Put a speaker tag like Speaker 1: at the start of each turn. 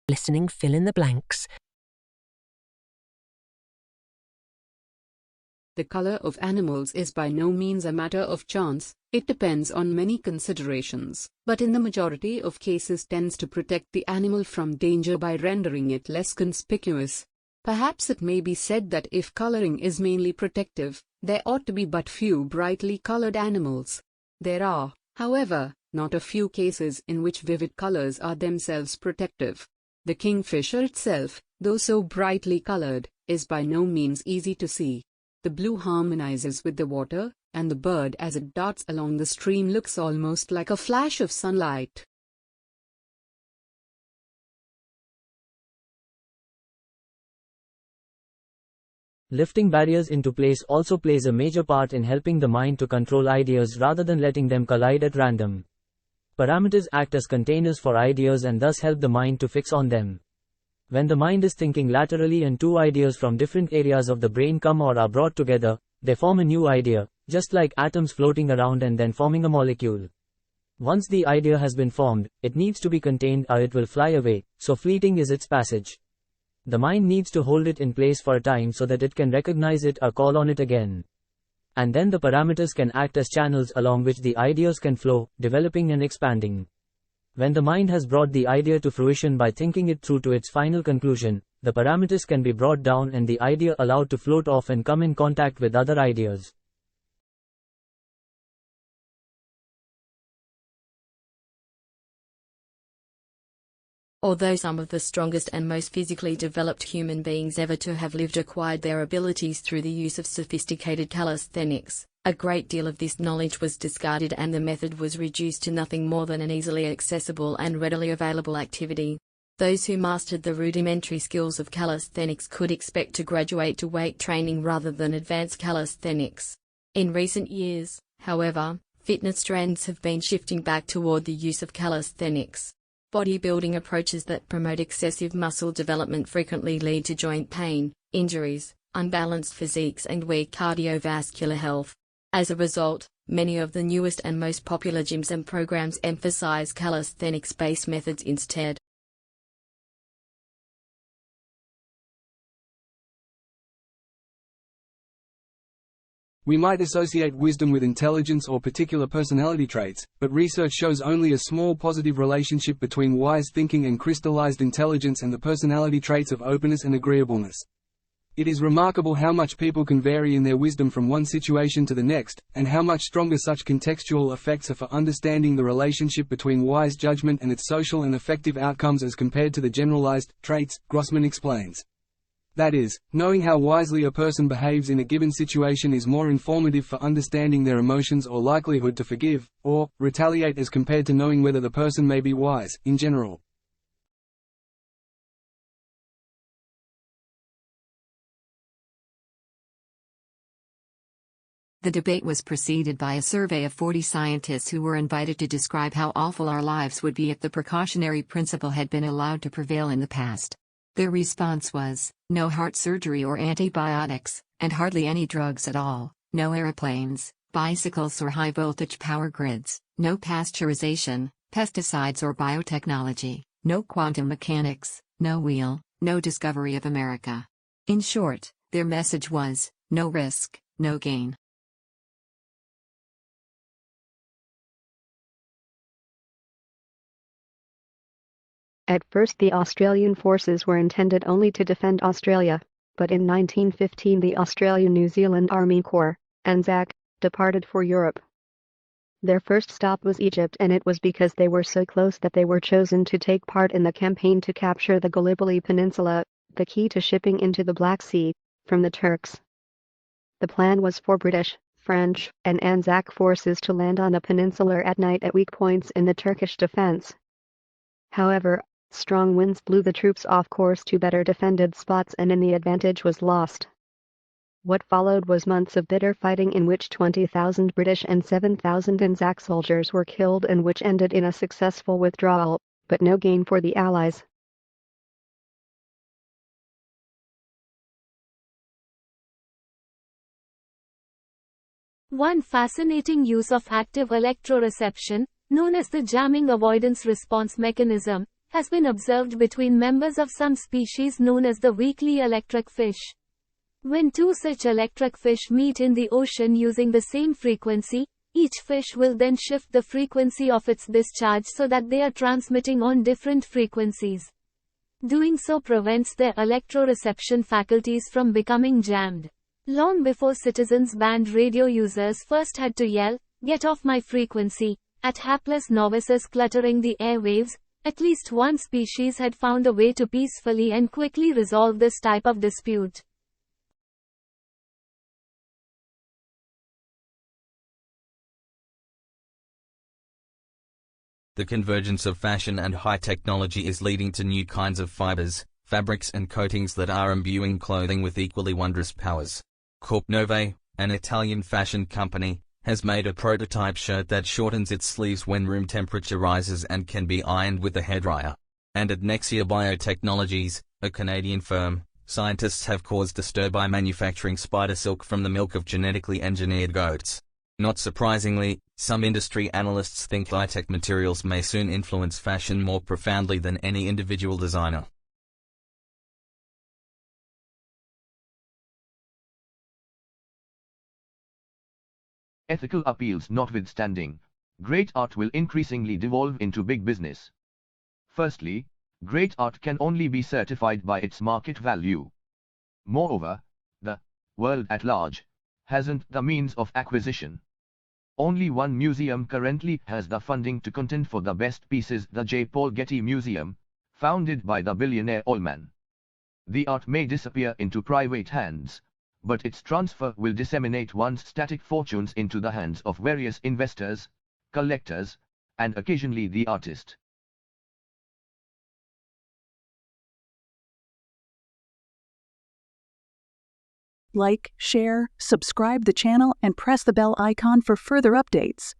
Speaker 1: Listening, fill in the blanks.
Speaker 2: The color of animals is by no means a matter of chance. It depends on many considerations, but in the majority of cases tends to protect the animal from danger by rendering it less conspicuous. Perhaps it may be said that if coloring is mainly protective, there ought to be but few brightly colored animals. There are, however, not a few cases in which vivid colors are themselves protective. The kingfisher itself, though so brightly colored, is by no means easy to see. The blue harmonizes with the water, and the bird as it darts along the stream looks almost like a flash of sunlight.
Speaker 3: Lifting barriers into place also plays a major part in helping the mind to control ideas rather than letting them collide at random. Parameters act as containers for ideas and thus help the mind to fix on them. When the mind is thinking laterally and two ideas from different areas of the brain come or are brought together, they form a new idea, just like atoms floating around and then forming a molecule. Once the idea has been formed, it needs to be contained or it will fly away, so fleeting is its passage. The mind needs to hold it in place for a time so that it can recognize it or call on it again. And then the parameters can act as channels along which the ideas can flow, developing and expanding. When the mind has brought the idea to fruition by thinking it through to its final conclusion, the parameters can be brought down and the idea allowed to float off and come in contact with other ideas.
Speaker 4: Although some of the strongest and most physically developed human beings ever to have lived acquired their abilities through the use of sophisticated calisthenics, a great deal of this knowledge was discarded and the method was reduced to nothing more than an easily accessible and readily available activity. Those who mastered the rudimentary skills of calisthenics could expect to graduate to weight training rather than advanced calisthenics. In recent years, however, fitness trends have been shifting back toward the use of calisthenics. Bodybuilding approaches that promote excessive muscle development frequently lead to joint pain, injuries, unbalanced physiques and weak cardiovascular health. As a result, many of the newest and most popular gyms and programs emphasize calisthenics-based methods instead.
Speaker 5: We might associate wisdom with intelligence or particular personality traits, but research shows only a small positive relationship between wise thinking and crystallized intelligence and the personality traits of openness and agreeableness. It is remarkable how much people can vary in their wisdom from one situation to the next, and how much stronger such contextual effects are for understanding the relationship between wise judgment and its social and effective outcomes as compared to the generalized traits, Grossman explains. That is, knowing how wisely a person behaves in a given situation is more informative for understanding their emotions or likelihood to forgive, or retaliate as compared to knowing whether the person may be wise, in general.
Speaker 6: The debate was preceded by a survey of 40 scientists who were invited to describe how awful our lives would be if the precautionary principle had been allowed to prevail in the past. Their response was, no heart surgery or antibiotics, and hardly any drugs at all, no airplanes, bicycles or high-voltage power grids, no pasteurization, pesticides or biotechnology, no quantum mechanics, no wheel, no discovery of America. In short, their message was, no risk, no gain.
Speaker 7: At first the Australian forces were intended only to defend Australia, but in 1915 the Australian-New Zealand Army Corps, ANZAC, departed for Europe. Their first stop was Egypt, and it was because they were so close that they were chosen to take part in the campaign to capture the Gallipoli Peninsula, the key to shipping into the Black Sea, from the Turks. The plan was for British, French, and Anzac forces to land on the peninsula at night at weak points in the Turkish defense. However, strong winds blew the troops off course to better defended spots and the advantage was lost. What followed was months of bitter fighting in which 20,000 British and 7,000 Anzac soldiers were killed and which ended in a successful withdrawal, but no gain for the Allies.
Speaker 8: One fascinating use of active electroreception, known as the jamming avoidance response mechanism,
Speaker 1: has been observed between members of some species known as the weakly electric fish. When two such electric fish meet in the ocean using the same frequency, each fish will then shift the frequency of its discharge so that they are transmitting on different frequencies. Doing so prevents their electroreception faculties from becoming jammed. Long before citizens band radio users first had to yell, "Get off my frequency," at hapless novices cluttering the airwaves, at least one species had found a way to peacefully and quickly resolve this type of dispute.
Speaker 8: The convergence of fashion and high technology is leading to new kinds of fibers, fabrics and coatings that are imbuing clothing with equally wondrous powers. Corpnove, an Italian fashion company, has made a prototype shirt that shortens its sleeves when room temperature rises and can be ironed with a hairdryer. And at Nexia Biotechnologies, a Canadian firm, scientists have caused a stir by manufacturing spider silk from the milk of genetically engineered goats. Not surprisingly, some industry analysts think high-tech materials may soon influence fashion more profoundly than any individual designer.
Speaker 9: Ethical appeals notwithstanding, great art will increasingly devolve into big business. Firstly, great art can only be certified by its market value. Moreover, the world at large hasn't the means of acquisition. Only one museum currently has the funding to contend for the best pieces, the J. Paul Getty Museum, founded by the billionaire Allman. The art may disappear into private hands, but its transfer will disseminate once static fortunes into the hands of various investors, collectors, and occasionally the artist.
Speaker 10: Like, share, subscribe the channel and press the bell icon for further updates.